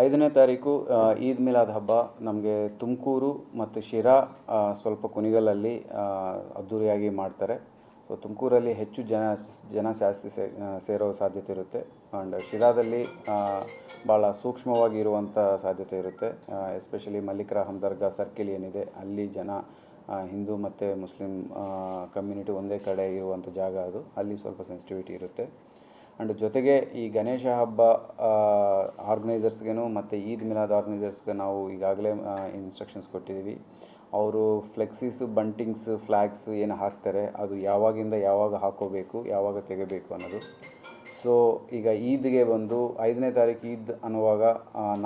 5ನೇ ತಾರೀಕು ಈದ್ ಮಿಲಾದ್ ಹಬ್ಬ ನಮಗೆ ತುಮಕೂರು ಮತ್ತು ಶಿರಾ ಸ್ವಲ್ಪ ಕುಣಿಗಲಲ್ಲಿ ಅದ್ಧೂರಿಯಾಗಿ ಮಾಡ್ತಾರೆ. ಸೊ ತುಮಕೂರಲ್ಲಿ ಹೆಚ್ಚು ಜನ ಜಾಸ್ತಿ ಸೇರೋ ಸಾಧ್ಯತೆ ಇರುತ್ತೆ. ಆ್ಯಂಡ್ ಶಿರಾದಲ್ಲಿ ಭಾಳ ಸೂಕ್ಷ್ಮವಾಗಿ ಇರುವಂಥ ಸಾಧ್ಯತೆ ಇರುತ್ತೆ. ಎಸ್ಪೆಷಲಿ ಮಲ್ಲಿಕ್ ರಾಹಮ್ ದರ್ಗಾ ಸರ್ಕಿಲ್ ಏನಿದೆ ಅಲ್ಲಿ ಜನ ಹಿಂದೂ ಮತ್ತು ಮುಸ್ಲಿಂ ಕಮ್ಯುನಿಟಿ ಒಂದೇ ಕಡೆ ಇರುವಂಥ ಜಾಗ ಅದು. ಅಲ್ಲಿ ಸ್ವಲ್ಪ ಸೆನ್ಸಿಟಿವಿಟಿ ಇರುತ್ತೆ. ಆ್ಯಂಡ್ ಜೊತೆಗೆ ಈ ಗಣೇಶ ಹಬ್ಬ ಆರ್ಗನೈಸರ್ಸ್ಗೂ ಮತ್ತು ಈದ್ ಮಿಲಾದ್ ಆರ್ಗನೈಸರ್ಸ್ಗೆ ನಾವು ಈಗಾಗಲೇ ಇನ್ಸ್ಟ್ರಕ್ಷನ್ಸ್ ಕೊಟ್ಟಿದ್ದೀವಿ. ಅವರು ಫ್ಲೆಕ್ಸಿಸು, ಬಂಟಿಂಗ್ಸ್, ಫ್ಲ್ಯಾಗ್ಸ್ ಏನು ಹಾಕ್ತಾರೆ ಅದು ಯಾವಾಗಿಂದ ಯಾವಾಗ ಹಾಕೋಬೇಕು, ಯಾವಾಗ ತೆಗೆಬೇಕು ಅನ್ನೋದು. ಸೊ ಈಗ ಈದ್ಗೆ ಬಂದು 5ನೇ ತಾರೀಕು ಈದ್ ಅನ್ನುವಾಗ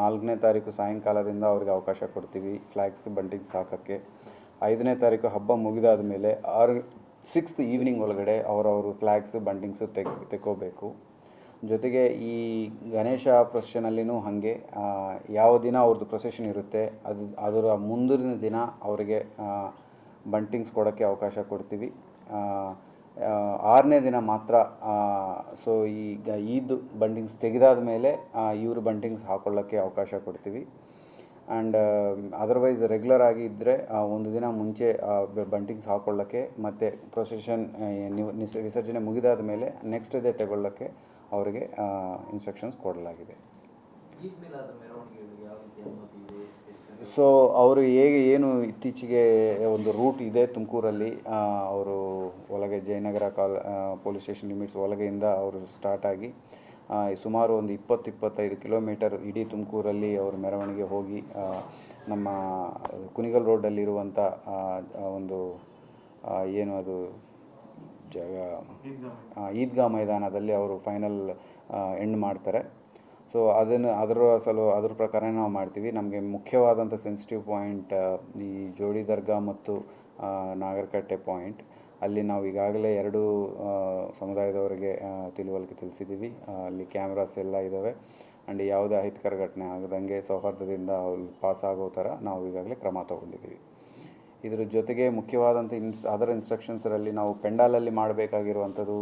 4ನೇ ತಾರೀಕು ಸಾಯಂಕಾಲದಿಂದ ಅವ್ರಿಗೆ ಅವಕಾಶ ಕೊಡ್ತೀವಿ ಫ್ಲ್ಯಾಗ್ಸ್, ಬಂಟಿಂಗ್ಸ್ ಹಾಕೋಕ್ಕೆ. 5ನೇ ತಾರೀಕು ಹಬ್ಬ ಮುಗಿದಾದ ಮೇಲೆ 6th ಈವ್ನಿಂಗ್ ಒಳಗಡೆ ಅವರವರು ಫ್ಲ್ಯಾಗ್ಸು, ಬಂಟಿಂಗ್ಸು ತೆಕ್ಕೋಬೇಕು. ಜೊತೆಗೆ ಈ ಗಣೇಶ ಪ್ರೊಸೆಷನಲ್ಲಿನೂ ಹಾಗೆ ಯಾವ ದಿನ ಅವ್ರದ್ದು ಪ್ರೊಸೆಷನ್ ಇರುತ್ತೆ ಅದರ ಮುಂದಿನ ದಿನ ಅವರಿಗೆ ಬಂಟಿಂಗ್ಸ್ ಕೊಡೋಕ್ಕೆ ಅವಕಾಶ ಕೊಡ್ತೀವಿ. 6ನೇ ದಿನ ಮಾತ್ರ ಸೊ ಈಗ ಈದ್ ಬಂಟಿಂಗ್ಸ್ ತೆಗೆದಾದ ಮೇಲೆ ಇವರು ಬಂಟಿಂಗ್ಸ್ ಹಾಕೊಳ್ಳೋಕ್ಕೆ ಅವಕಾಶ ಕೊಡ್ತೀವಿ. ಆ್ಯಂಡ್ ಅದರ್ವೈಸ್ ರೆಗ್ಯುಲರ್ ಆಗಿ ಇದ್ದರೆ ಒಂದು ದಿನ ಮುಂಚೆ ಬಂಟಿಂಗ್ಸ್ ಹಾಕೊಳ್ಳೋಕ್ಕೆ ಮತ್ತು ಪ್ರೊಸೆಷನ್ ವಿಸರ್ಜನೆ ಮುಗಿದಾದ ಮೇಲೆ ನೆಕ್ಸ್ಟ್ ಡೇ ತಗೊಳ್ಳೋಕ್ಕೆ ಅವರಿಗೆ ಇನ್ಸ್ಟ್ರಕ್ಷನ್ಸ್ ಕೊಡಲಾಗಿದೆ. ಸೊ ಅವರು ಏನು ಇತ್ತೀಚೆಗೆ ಒಂದು ರೂಟ್ ಇದೆ ತುಮಕೂರಲ್ಲಿ, ಅವರು ಒಳಗೆ ಜಯನಗರ ಪೊಲೀಸ್ ಸ್ಟೇಷನ್ ಲಿಮಿಟ್ಸ್ ಒಳಗೆಯಿಂದ ಅವರು ಸ್ಟಾರ್ಟ್ ಆಗಿ ಸುಮಾರು ಒಂದು 20-25 ಕಿಲೋಮೀಟರ್ ಇಡೀ ತುಮಕೂರಲ್ಲಿ ಅವರು ಮೆರವಣಿಗೆ ಹೋಗಿ ನಮ್ಮ ಕುಣಿಗಲ್ ರೋಡಲ್ಲಿರುವಂಥ ಒಂದು ಏನು ಅದು ಜಾಗ ಈದ್ಗಾ ಮೈದಾನದಲ್ಲಿ ಅವರು ಫೈನಲ್ ಎಂಡ್ ಮಾಡ್ತಾರೆ. ಸೊ ಅದರ ಪ್ರಕಾರ ನಾವು ಮಾಡ್ತೀವಿ. ನಮಗೆ ಮುಖ್ಯವಾದಂಥ ಸೆನ್ಸಿಟಿವ್ ಪಾಯಿಂಟ್ ಈ ಜೋಡಿ ದರ್ಗಾ ಮತ್ತು ನಾಗರಕಟ್ಟೆ ಪಾಯಿಂಟ್. ಅಲ್ಲಿ ನಾವು ಈಗಾಗಲೇ 2 ಸಮುದಾಯದವರಿಗೆ ತಿಳುವಳಿಕೆ ತಿಳಿಸಿದ್ದೀವಿ. ಅಲ್ಲಿ ಕ್ಯಾಮ್ರಾಸ್ ಎಲ್ಲ ಇದ್ದಾವೆ. ಆ್ಯಂಡ್ ಯಾವುದೇ ಅಹಿತಕರ ಘಟನೆ ಆಗದಂಗೆ ಸೌಹಾರ್ದದಿಂದ ಅಲ್ಲಿ ಪಾಸ್ ಆಗೋ ಥರ ನಾವು ಈಗಾಗಲೇ ಕ್ರಮ ತಗೊಂಡಿದ್ದೀವಿ. ಇದರ ಜೊತೆಗೆ ಮುಖ್ಯವಾದಂಥ ಅದರ್ ಇನ್ಸ್ಟ್ರಕ್ಷನ್ಸರಲ್ಲಿ ನಾವು ಪೆಂಡಾಲಲ್ಲಿ ಮಾಡಬೇಕಾಗಿರುವಂಥದ್ದು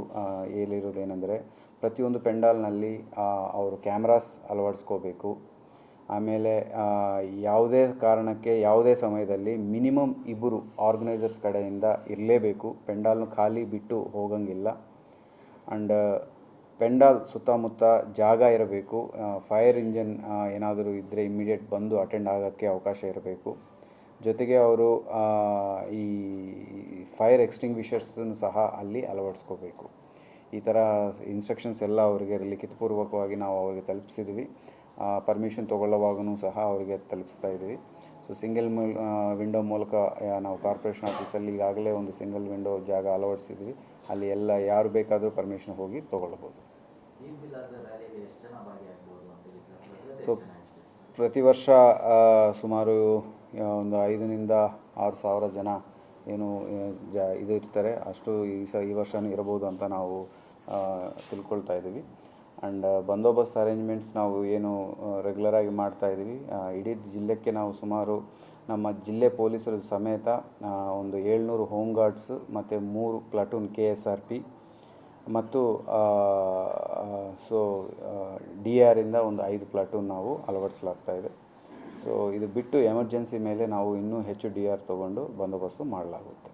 ಹೇಳಿರೋದೇನೆಂದರೆ, ಪ್ರತಿಯೊಂದು ಪೆಂಡಾಲ್ನಲ್ಲಿ ಅವರು ಕ್ಯಾಮ್ರಾಸ್ ಅಳವಡಿಸ್ಕೋಬೇಕು. ಆಮೇಲೆ ಯಾವುದೇ ಕಾರಣಕ್ಕೆ ಯಾವುದೇ ಸಮಯದಲ್ಲಿ ಮಿನಿಮಮ್ 2 ಆರ್ಗನೈಸರ್ಸ್ ಕಡೆಯಿಂದ ಇರಲೇಬೇಕು. ಪೆಂಡಾಲ್ನು ಖಾಲಿ ಬಿಟ್ಟು ಹೋಗಂಗಿಲ್ಲ. ಆ್ಯಂಡ್ ಪೆಂಡಾಲ್ ಸುತ್ತಮುತ್ತ ಜಾಗ ಇರಬೇಕು. ಫೈರ್ ಇಂಜನ್ ಏನಾದರೂ ಇದ್ದರೆ ಇಮ್ಮಿಡಿಯೇಟ್ ಬಂದು ಅಟೆಂಡ್ ಆಗೋಕ್ಕೆ ಅವಕಾಶ ಇರಬೇಕು. ಜೊತೆಗೆ ಅವರು ಈ ಫೈರ್ ಎಕ್ಸ್ಟಿಂಗ್ವಿಷರ್ಸನ್ನು ಸಹ ಅಲ್ಲಿ ಅಳವಡಿಸ್ಕೋಬೇಕು. ಈ ಥರ ಇನ್ಸ್ಟ್ರಕ್ಷನ್ಸ್ ಎಲ್ಲ ಅವರಿಗೆ ಲಿಖಿತಪೂರ್ವಕವಾಗಿ ನಾವು ಅವರಿಗೆ ತಲುಪಿಸಿದ್ವಿ. ಪರ್ಮಿಷನ್ ತೊಗೊಳ್ಳುವಾಗೂ ಸಹ ಅವರಿಗೆ ತಲುಪಿಸ್ತಾ ಇದ್ದೀವಿ. ಸೊ ಸಿಂಗಲ್ ವಿಂಡೋ ಮೂಲಕ ನಾವು ಕಾರ್ಪೊರೇಷನ್ ಆಫೀಸಲ್ಲಿ ಈಗಾಗಲೇ ಒಂದು ಸಿಂಗಲ್ ವಿಂಡೋ ಜಾಗ ಅಳವಡಿಸಿದ್ವಿ. ಅಲ್ಲಿ ಎಲ್ಲ ಯಾರು ಬೇಕಾದರೂ ಪರ್ಮಿಷನ್ ಹೋಗಿ ತೊಗೊಳ್ಬೋದು. ಸೊ ಪ್ರತಿ ವರ್ಷ ಸುಮಾರು ಒಂದು 5,000 to 6,000 ಜನ ಏನು ಇದು ಇರ್ತಾರೆ. ಅಷ್ಟು ಈ ವರ್ಷವೂ ಇರಬಹುದು ಅಂತ ನಾವು ತಿಳ್ಕೊಳ್ತಾ ಇದ್ದೀವಿ. ಆ್ಯಂಡ್ ಬಂದೋಬಸ್ತ್ ಅರೇಂಜ್ಮೆಂಟ್ಸ್ ನಾವು ಏನು ರೆಗ್ಯುಲರಾಗಿ ಮಾಡ್ತಾಯಿದ್ದೀವಿ. ಇಡೀ ಜಿಲ್ಲೆಗೆ ನಾವು ಸುಮಾರು ನಮ್ಮ ಜಿಲ್ಲೆ ಪೊಲೀಸರ ಸಮೇತ ಒಂದು 700 ಹೋಮ್ ಗಾರ್ಡ್ಸು ಮತ್ತು 3 ಪ್ಲಾಟೂನ್ KSRP ಮತ್ತು DR ಇಂದ ಒಂದು 5 ಪ್ಲಾಟೂನ್ ನಾವು ಅಳವಡಿಸಲಾಗ್ತಾಯಿದೆ. ಸೊ ಇದು ಬಿಟ್ಟು ಎಮರ್ಜೆನ್ಸಿ ಮೇಲೆ ನಾವು ಇನ್ನೂ ಹೆಚ್ಚು DR ತೊಗೊಂಡು ಬಂದೋಬಸ್ತು ಮಾಡಲಾಗುತ್ತೆ.